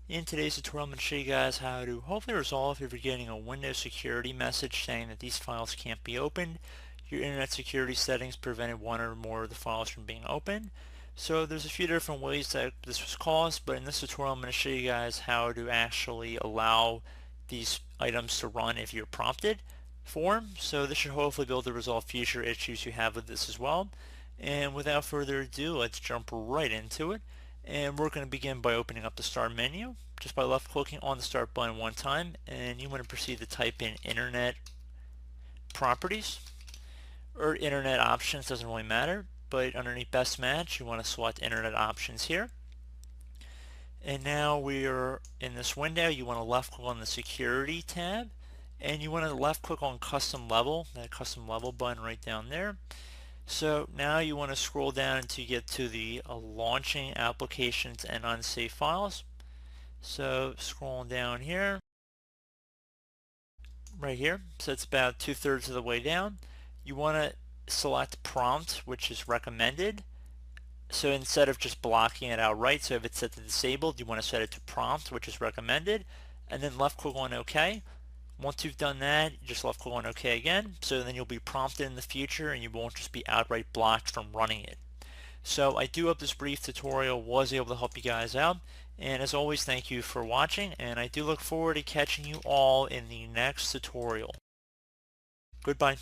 In today's tutorial, I'm going to show you guys how to hopefully resolve if you're getting a Windows security message saying that these files can't be opened. Your internet security settings prevented one or more of the files from being opened. So there's a few different ways that this was caused, but in this tutorial I'm going to show you guys how to actually allow these items to run if you're prompted for them. So this should hopefully be able to resolve future issues you have with this as well. And without further ado, let's jump right into it. And we're going to begin by opening up the Start menu just by left clicking on the Start button one time, and you want to proceed to type in Internet Properties or Internet Options, doesn't really matter, but underneath Best Match you want to select Internet Options here. And now we are in this window. You want to left click on the Security tab, and you want to left click on Custom Level, that Custom Level button right down there. So now you want to scroll down to get to the launching applications and unsafe files. So scrolling down here, right here, so it's about 2/3 of the way down. You want to select prompt, which is recommended. So instead of just blocking it outright, so if it's set to disabled, you want to set it to prompt, which is recommended, and then left click on OK. Once you've done that, you just left click on OK again, so then you'll be prompted in the future and you won't just be outright blocked from running it. So I do hope this brief tutorial was able to help you guys out, and as always, thank you for watching, and I do look forward to catching you all in the next tutorial. Goodbye.